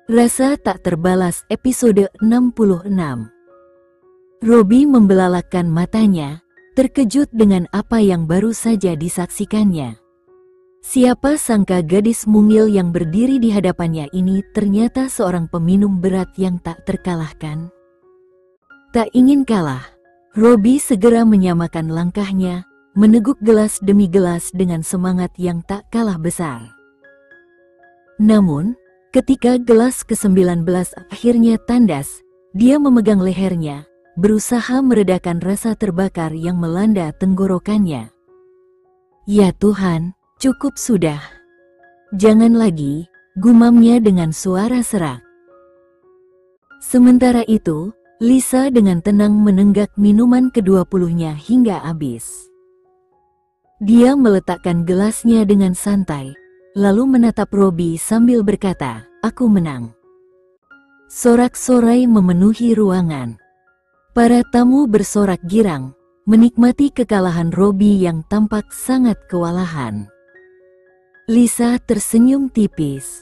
Rasa tak terbalas episode 66. Robby membelalakan matanya, terkejut dengan apa yang baru saja disaksikannya. Siapa sangka gadis mungil yang berdiri di hadapannya ini ternyata seorang peminum berat yang tak terkalahkan. Tak ingin kalah, Robby segera menyamakan langkahnya, meneguk gelas demi gelas dengan semangat yang tak kalah besar. Namun, ketika gelas ke-19 akhirnya tandas, dia memegang lehernya, berusaha meredakan rasa terbakar yang melanda tenggorokannya. Ya Tuhan, cukup sudah. Jangan lagi, gumamnya dengan suara serak. Sementara itu, Lisa dengan tenang menenggak minuman ke-20-nya hingga habis. Dia meletakkan gelasnya dengan santai, lalu menatap Robby sambil berkata, "Aku menang." Sorak-sorai memenuhi ruangan. Para tamu bersorak girang, menikmati kekalahan Robby yang tampak sangat kewalahan. Lisa tersenyum tipis.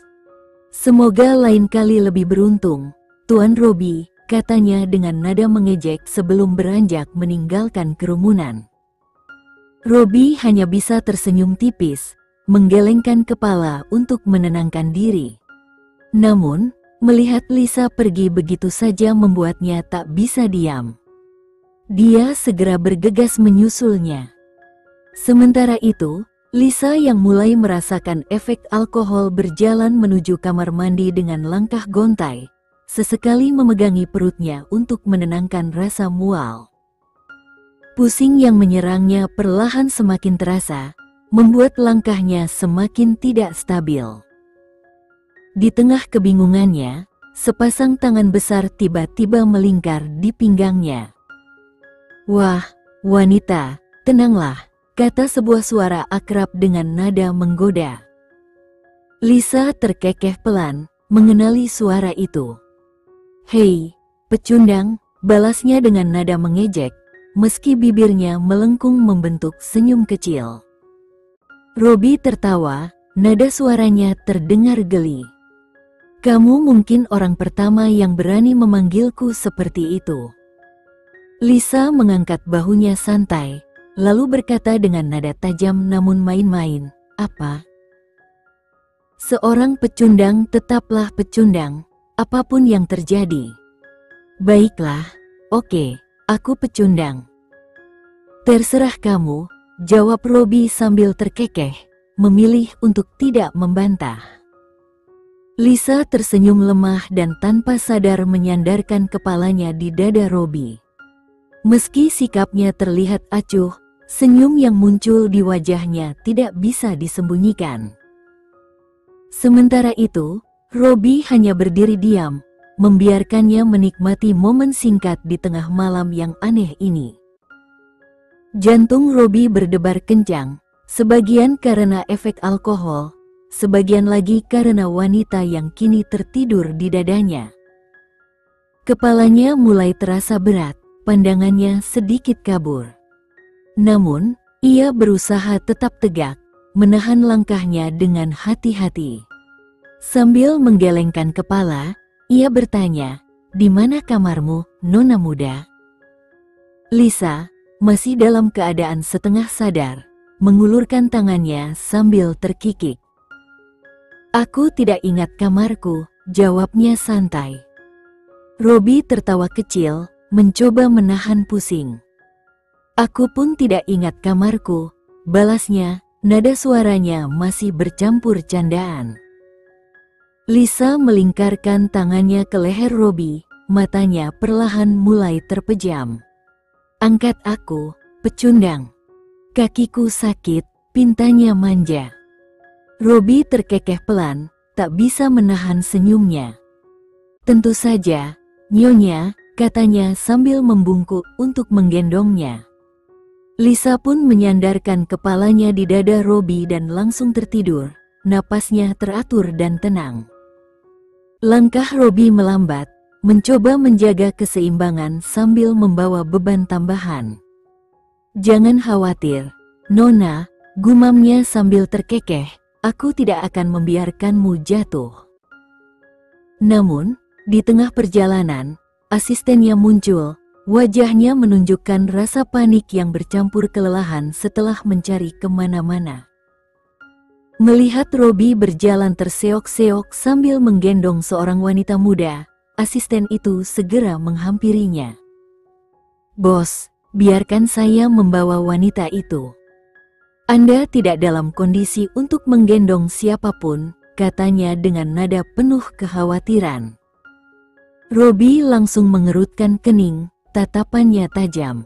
"Semoga lain kali lebih beruntung, Tuan Robby," katanya dengan nada mengejek sebelum beranjak meninggalkan kerumunan. Robby hanya bisa tersenyum tipis, menggelengkan kepala untuk menenangkan diri. Namun, melihat Lisa pergi begitu saja membuatnya tak bisa diam. Dia segera bergegas menyusulnya. Sementara itu, Lisa yang mulai merasakan efek alkohol berjalan menuju kamar mandi dengan langkah gontai, sesekali memegangi perutnya untuk menenangkan rasa mual. Pusing yang menyerangnya perlahan semakin terasa, membuat langkahnya semakin tidak stabil. Di tengah kebingungannya, sepasang tangan besar tiba-tiba melingkar di pinggangnya. "Wah, wanita, tenanglah," kata sebuah suara akrab dengan nada menggoda. Lisa terkekeh pelan, mengenali suara itu. "Hei, pecundang," balasnya dengan nada mengejek, meski bibirnya melengkung membentuk senyum kecil. Robby tertawa, nada suaranya terdengar geli. "Kamu mungkin orang pertama yang berani memanggilku seperti itu." Lisa mengangkat bahunya santai, lalu berkata dengan nada tajam namun main-main, "Apa? Seorang pecundang tetaplah pecundang, apapun yang terjadi." "Baiklah, oke, aku pecundang." "Terserah kamu," jawab Robby sambil terkekeh, memilih untuk tidak membantah. Lisa tersenyum lemah dan tanpa sadar menyandarkan kepalanya di dada Robby. Meski sikapnya terlihat acuh, senyum yang muncul di wajahnya tidak bisa disembunyikan. Sementara itu, Robby hanya berdiri diam, membiarkannya menikmati momen singkat di tengah malam yang aneh ini. Jantung Robby berdebar kencang, sebagian karena efek alkohol, sebagian lagi karena wanita yang kini tertidur di dadanya. Kepalanya mulai terasa berat, pandangannya sedikit kabur. Namun, ia berusaha tetap tegak, menahan langkahnya dengan hati-hati. Sambil menggelengkan kepala, ia bertanya, "Di mana kamarmu, Nona muda?" Lisa, masih dalam keadaan setengah sadar, mengulurkan tangannya sambil terkikik. "Aku tidak ingat kamarku," jawabnya santai. Robby tertawa kecil, mencoba menahan pusing. "Aku pun tidak ingat kamarku," balasnya, nada suaranya masih bercampur candaan. Lisa melingkarkan tangannya ke leher Robby, matanya perlahan mulai terpejam. "Angkat aku, pecundang. Kakiku sakit," pintanya manja. Robby terkekeh pelan, tak bisa menahan senyumnya. "Tentu saja, Nyonya," katanya sambil membungkuk untuk menggendongnya. Lisa pun menyandarkan kepalanya di dada Robby dan langsung tertidur, napasnya teratur dan tenang. Langkah Robby melambat, mencoba menjaga keseimbangan sambil membawa beban tambahan. "Jangan khawatir, Nona," gumamnya sambil terkekeh, "aku tidak akan membiarkanmu jatuh." Namun, di tengah perjalanan, asistennya muncul. Wajahnya menunjukkan rasa panik yang bercampur kelelahan setelah mencari kemana-mana. Melihat Robi berjalan terseok-seok sambil menggendong seorang wanita muda, asisten itu segera menghampirinya. "Bos, biarkan saya membawa wanita itu. Anda tidak dalam kondisi untuk menggendong siapapun," katanya dengan nada penuh kekhawatiran. Robi langsung mengerutkan kening, tatapannya tajam.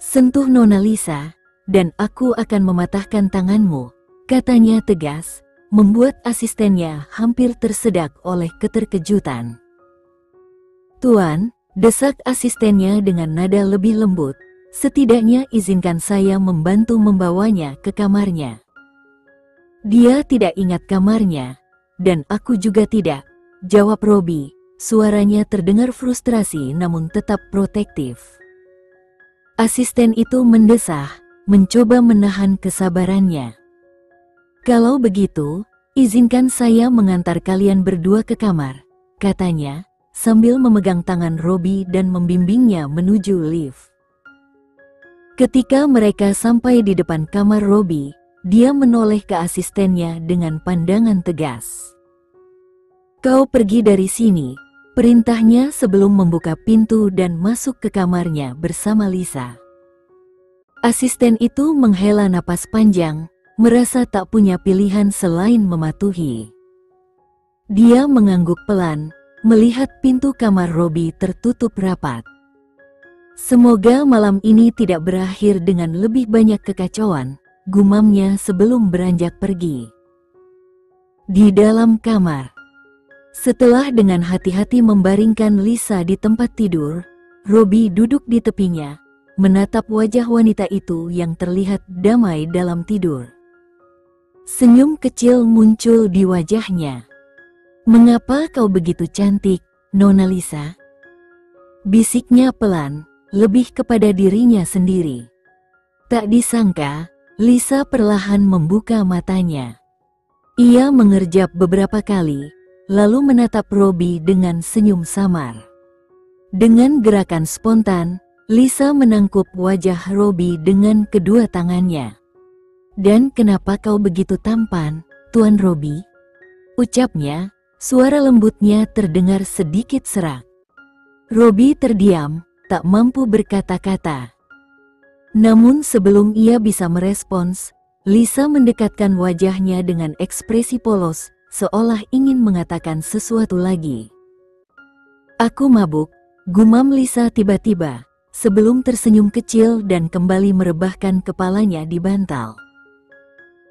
"Sentuh Nona Lisa, dan aku akan mematahkan tanganmu," katanya tegas, membuat asistennya hampir tersedak oleh keterkejutan. "Tuan," desak asistennya dengan nada lebih lembut, "setidaknya izinkan saya membantu membawanya ke kamarnya." "Dia tidak ingat kamarnya, dan aku juga tidak," jawab Robi. Suaranya terdengar frustrasi namun tetap protektif. Asisten itu mendesah, mencoba menahan kesabarannya. "Kalau begitu, izinkan saya mengantar kalian berdua ke kamar," katanya, sambil memegang tangan Robi dan membimbingnya menuju lift. Ketika mereka sampai di depan kamar Robi, dia menoleh ke asistennya dengan pandangan tegas. "Kau pergi dari sini," perintahnya sebelum membuka pintu dan masuk ke kamarnya bersama Lisa. Asisten itu menghela napas panjang, merasa tak punya pilihan selain mematuhi. Dia mengangguk pelan, melihat pintu kamar Robi tertutup rapat. "Semoga malam ini tidak berakhir dengan lebih banyak kekacauan," gumamnya sebelum beranjak pergi. Di dalam kamar, setelah dengan hati-hati membaringkan Lisa di tempat tidur, Robi duduk di tepinya, menatap wajah wanita itu yang terlihat damai dalam tidur. Senyum kecil muncul di wajahnya. "Mengapa kau begitu cantik, Nona Lisa?" bisiknya pelan, lebih kepada dirinya sendiri. Tak disangka, Lisa perlahan membuka matanya. Ia mengerjap beberapa kali, lalu menatap Robi dengan senyum samar. Dengan gerakan spontan, Lisa menangkup wajah Robi dengan kedua tangannya. "Dan kenapa kau begitu tampan, Tuan Robi?" ucapnya, suara lembutnya terdengar sedikit serak. Robi terdiam, tak mampu berkata-kata. Namun sebelum ia bisa merespons, Lisa mendekatkan wajahnya dengan ekspresi polos, seolah ingin mengatakan sesuatu lagi. "Aku mabuk," gumam Lisa tiba-tiba, sebelum tersenyum kecil dan kembali merebahkan kepalanya di bantal.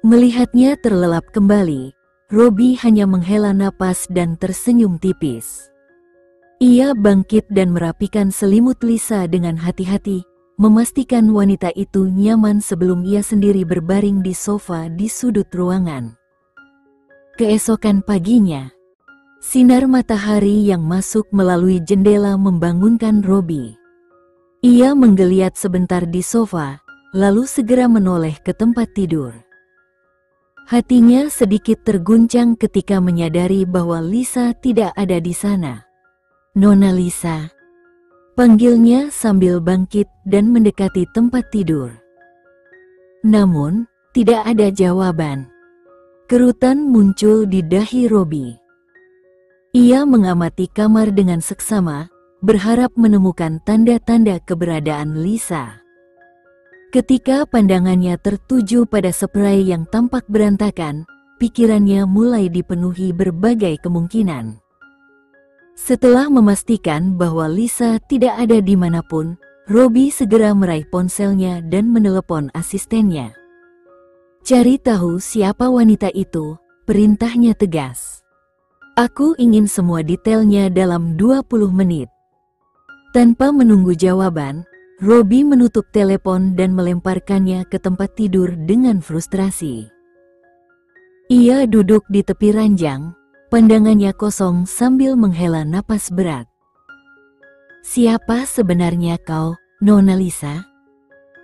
Melihatnya terlelap kembali, Robi hanya menghela napas dan tersenyum tipis. Ia bangkit dan merapikan selimut Lisa dengan hati-hati, memastikan wanita itu nyaman sebelum ia sendiri berbaring di sofa di sudut ruangan. Keesokan paginya, sinar matahari yang masuk melalui jendela membangunkan Robi. Ia menggeliat sebentar di sofa, lalu segera menoleh ke tempat tidur. Hatinya sedikit terguncang ketika menyadari bahwa Lisa tidak ada di sana. "Nona Lisa," panggilnya sambil bangkit dan mendekati tempat tidur. Namun, tidak ada jawaban. Kerutan muncul di dahi Robi. Ia mengamati kamar dengan seksama, berharap menemukan tanda-tanda keberadaan Lisa. Ketika pandangannya tertuju pada spray yang tampak berantakan, pikirannya mulai dipenuhi berbagai kemungkinan. Setelah memastikan bahwa Lisa tidak ada dimanapun, Robi segera meraih ponselnya dan menelepon asistennya. "Cari tahu siapa wanita itu," perintahnya tegas. "Aku ingin semua detailnya dalam 20 menit. Tanpa menunggu jawaban, Robi menutup telepon dan melemparkannya ke tempat tidur dengan frustrasi. Ia duduk di tepi ranjang, pandangannya kosong sambil menghela napas berat. "Siapa sebenarnya kau, Nona Lisa?"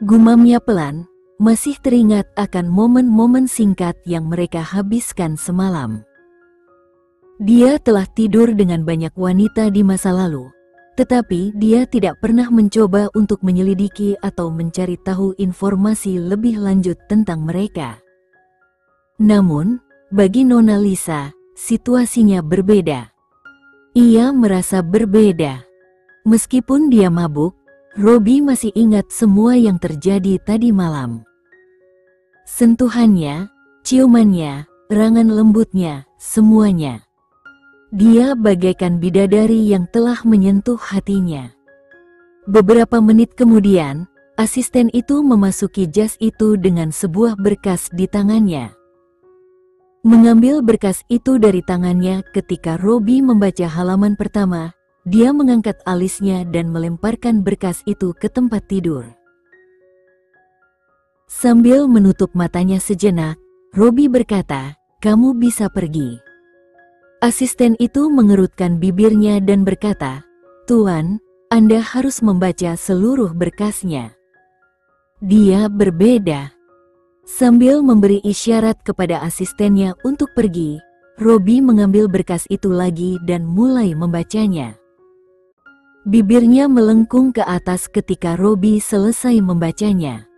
gumamnya pelan, masih teringat akan momen-momen singkat yang mereka habiskan semalam. Dia telah tidur dengan banyak wanita di masa lalu, tetapi dia tidak pernah mencoba untuk menyelidiki atau mencari tahu informasi lebih lanjut tentang mereka. Namun, bagi Nona Lisa, situasinya berbeda. Ia merasa berbeda. Meskipun dia mabuk, Robbie masih ingat semua yang terjadi tadi malam. Sentuhannya, ciumannya, erangan lembutnya, semuanya. Dia bagaikan bidadari yang telah menyentuh hatinya. Beberapa menit kemudian, asisten itu memasuki jas itu dengan sebuah berkas di tangannya. Mengambil berkas itu dari tangannya ketika Robbie membaca halaman pertama, dia mengangkat alisnya dan melemparkan berkas itu ke tempat tidur. Sambil menutup matanya sejenak, Robbie berkata, "Kamu bisa pergi." Asisten itu mengerutkan bibirnya dan berkata, "Tuan, Anda harus membaca seluruh berkasnya." Dia berbeda. Sambil memberi isyarat kepada asistennya untuk pergi, Robbie mengambil berkas itu lagi dan mulai membacanya. Bibirnya melengkung ke atas ketika Robbie selesai membacanya.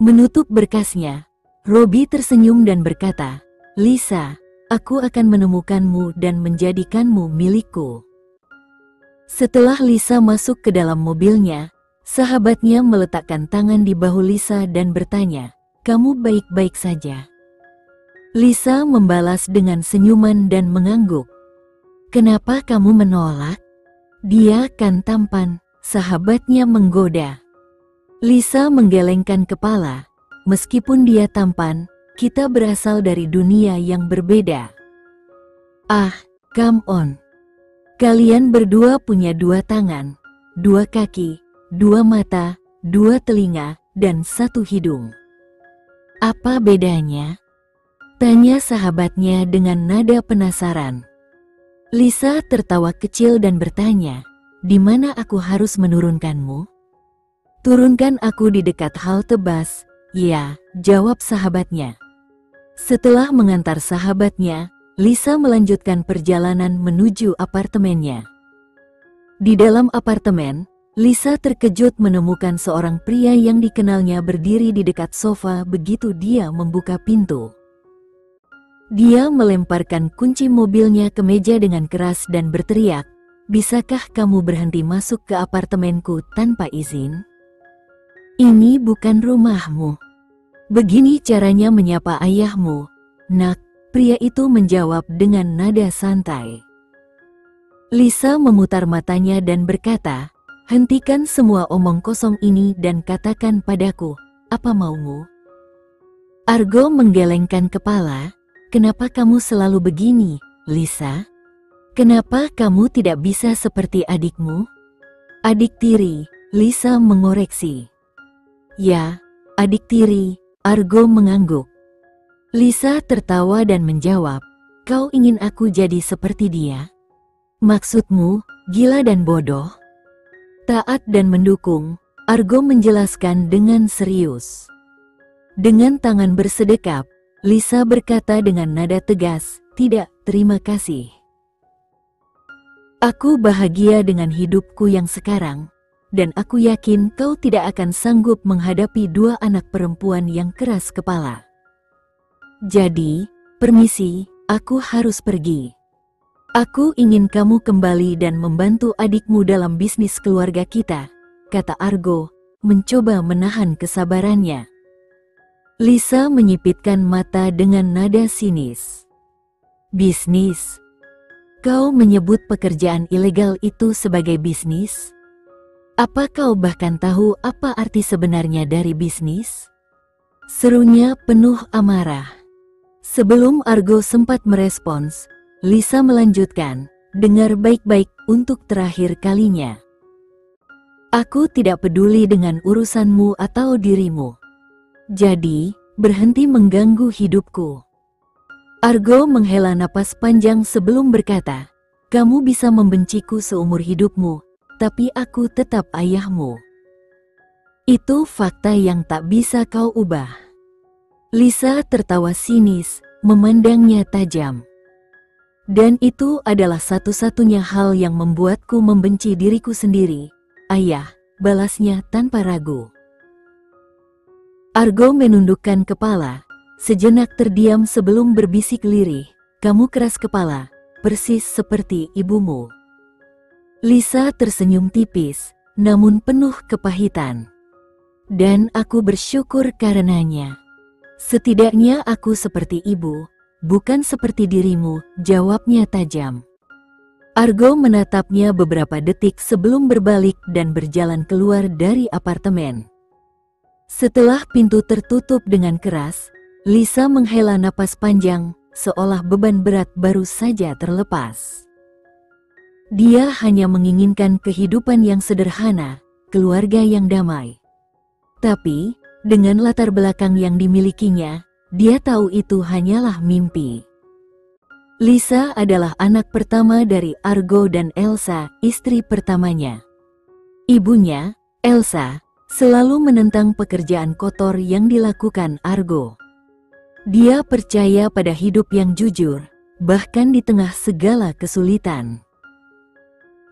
Menutup berkasnya, Robbie tersenyum dan berkata, "Lisa, aku akan menemukanmu dan menjadikanmu milikku." Setelah Lisa masuk ke dalam mobilnya, sahabatnya meletakkan tangan di bahu Lisa dan bertanya, "Kamu baik-baik saja?" Lisa membalas dengan senyuman dan mengangguk. "Kenapa kamu menolak? Dia kan tampan," sahabatnya menggoda. Lisa menggelengkan kepala. "Meskipun dia tampan, kita berasal dari dunia yang berbeda." "Ah, come on. Kalian berdua punya 2 tangan, 2 kaki, 2 mata, 2 telinga, dan 1 hidung. Apa bedanya?" tanya sahabatnya dengan nada penasaran. Lisa tertawa kecil dan bertanya, "Di mana aku harus menurunkanmu?" "Turunkan aku di dekat halte bus." "Ya," jawab sahabatnya. Setelah mengantar sahabatnya, Lisa melanjutkan perjalanan menuju apartemennya. Di dalam apartemen, Lisa terkejut menemukan seorang pria yang dikenalnya berdiri di dekat sofa begitu dia membuka pintu. Dia melemparkan kunci mobilnya ke meja dengan keras dan berteriak, "Bisakah kamu berhenti masuk ke apartemenku tanpa izin? Ini bukan rumahmu." "Begini caranya menyapa ayahmu, nak," pria itu menjawab dengan nada santai. Lisa memutar matanya dan berkata, "Hentikan semua omong kosong ini dan katakan padaku, apa maumu?" Argo menggelengkan kepala. "Kenapa kamu selalu begini, Lisa? Kenapa kamu tidak bisa seperti adikmu?" "Adik tiri," Lisa mengoreksi. "Ya, adik tiri," Argo mengangguk. Lisa tertawa dan menjawab, "Kau ingin aku jadi seperti dia? Maksudmu, gila dan bodoh?" "Taat dan mendukung," Argo menjelaskan dengan serius. Dengan tangan bersedekap, Lisa berkata dengan nada tegas, "Tidak, terima kasih. Aku bahagia dengan hidupku yang sekarang, dan aku yakin kau tidak akan sanggup menghadapi 2 anak perempuan yang keras kepala. Jadi, permisi, aku harus pergi. Aku ingin kamu kembali dan membantu adikmu dalam bisnis keluarga kita," kata Argo, mencoba menahan kesabarannya. Lisa menyipitkan mata dengan nada sinis. "Bisnis? Kau menyebut pekerjaan ilegal itu sebagai bisnis? Apa kau bahkan tahu apa arti sebenarnya dari bisnis?" serunya penuh amarah. Sebelum Argo sempat merespons, Lisa melanjutkan, "Dengar baik-baik untuk terakhir kalinya. Aku tidak peduli dengan urusanmu atau dirimu. Jadi, berhenti mengganggu hidupku." Argo menghela napas panjang sebelum berkata, "Kamu bisa membenciku seumur hidupmu, tapi aku tetap ayahmu. Itu fakta yang tak bisa kau ubah." Lisa tertawa sinis, memandangnya tajam. Dan itu adalah satu-satunya hal yang membuatku membenci diriku sendiri, ayah, balasnya tanpa ragu. Argo menundukkan kepala, sejenak terdiam sebelum berbisik lirih, kamu keras kepala, persis seperti ibumu. Lisa tersenyum tipis, namun penuh kepahitan. Dan aku bersyukur karenanya. Setidaknya aku seperti ibu, bukan seperti dirimu, jawabnya tajam. Argo menatapnya beberapa detik sebelum berbalik dan berjalan keluar dari apartemen. Setelah pintu tertutup dengan keras, Lisa menghela napas panjang, seolah beban berat baru saja terlepas. Dia hanya menginginkan kehidupan yang sederhana, keluarga yang damai. Tapi, dengan latar belakang yang dimilikinya, dia tahu itu hanyalah mimpi. Lisa adalah anak pertama dari Argo dan Elsa, istri pertamanya. Ibunya, Elsa, selalu menentang pekerjaan kotor yang dilakukan Argo. Dia percaya pada hidup yang jujur, bahkan di tengah segala kesulitan.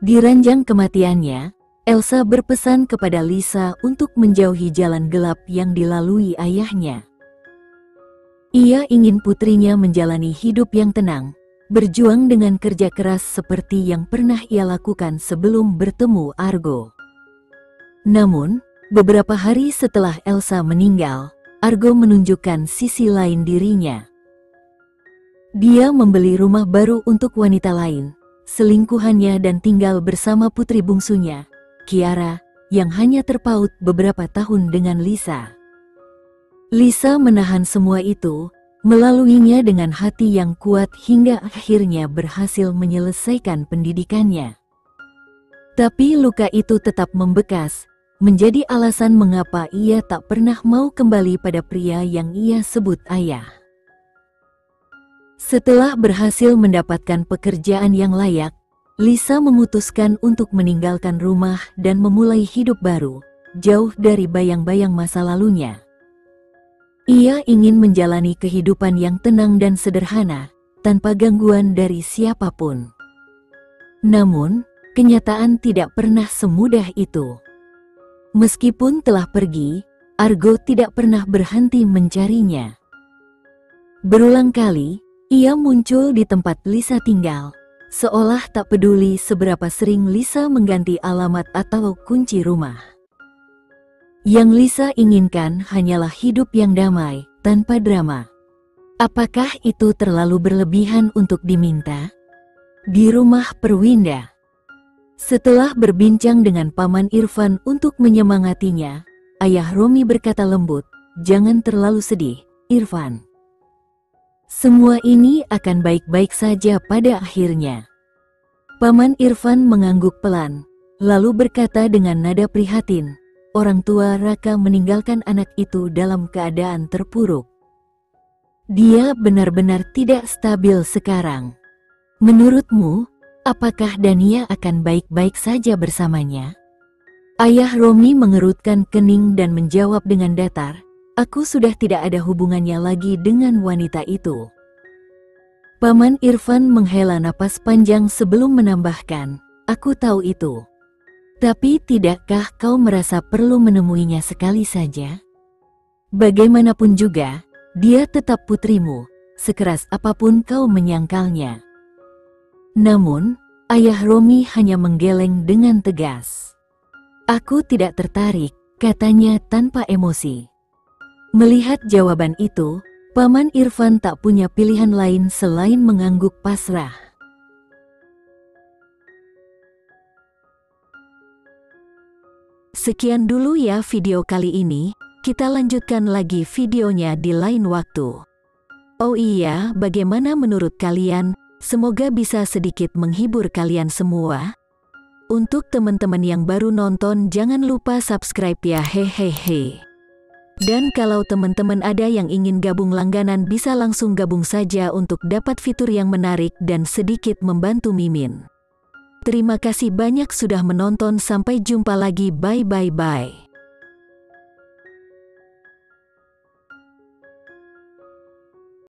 Di ranjang kematiannya, Elsa berpesan kepada Lisa untuk menjauhi jalan gelap yang dilalui ayahnya. Ia ingin putrinya menjalani hidup yang tenang, berjuang dengan kerja keras seperti yang pernah ia lakukan sebelum bertemu Argo. Namun, beberapa hari setelah Elsa meninggal, Argo menunjukkan sisi lain dirinya. Dia membeli rumah baru untuk wanita lain, selingkuhannya dan tinggal bersama putri bungsunya, Kiara, yang hanya terpaut beberapa tahun dengan Lisa. Lisa menahan semua itu, melaluinya dengan hati yang kuat hingga akhirnya berhasil menyelesaikan pendidikannya. Tapi luka itu tetap membekas, menjadi alasan mengapa ia tak pernah mau kembali pada pria yang ia sebut ayah. Setelah berhasil mendapatkan pekerjaan yang layak, Lisa memutuskan untuk meninggalkan rumah dan memulai hidup baru, jauh dari bayang-bayang masa lalunya. Ia ingin menjalani kehidupan yang tenang dan sederhana, tanpa gangguan dari siapapun. Namun, kenyataan tidak pernah semudah itu. Meskipun telah pergi, Argo tidak pernah berhenti mencarinya. Berulang kali, ia muncul di tempat Lisa tinggal, seolah tak peduli seberapa sering Lisa mengganti alamat atau kunci rumah. Yang Lisa inginkan hanyalah hidup yang damai, tanpa drama. Apakah itu terlalu berlebihan untuk diminta? Di rumah Perwinda. Setelah berbincang dengan Paman Irfan untuk menyemangatinya, Ayah Romi berkata lembut, "Jangan terlalu sedih, Irfan. Semua ini akan baik-baik saja pada akhirnya." Paman Irfan mengangguk pelan, lalu berkata dengan nada prihatin, "Orang tua Raka meninggalkan anak itu dalam keadaan terpuruk. Dia benar-benar tidak stabil sekarang. Menurutmu, apakah Dania akan baik-baik saja bersamanya?" Ayah Romi mengerutkan kening dan menjawab dengan datar, "Aku sudah tidak ada hubungannya lagi dengan wanita itu." Paman Irfan menghela napas panjang sebelum menambahkan, "Aku tahu itu. Tapi tidakkah kau merasa perlu menemuinya sekali saja? Bagaimanapun juga, dia tetap putrimu, sekeras apapun kau menyangkalnya." Namun, Ayah Romi hanya menggeleng dengan tegas. "Aku tidak tertarik," katanya tanpa emosi. Melihat jawaban itu, Paman Irfan tak punya pilihan lain selain mengangguk pasrah. Sekian dulu ya video kali ini, kita lanjutkan lagi videonya di lain waktu. Oh iya, bagaimana menurut kalian? Semoga bisa sedikit menghibur kalian semua. Untuk teman-teman yang baru nonton, jangan lupa subscribe ya, hehehe. Dan kalau teman-teman ada yang ingin gabung langganan, bisa langsung gabung saja untuk dapat fitur yang menarik dan sedikit membantu Mimin. Terima kasih banyak sudah menonton, sampai jumpa lagi, bye.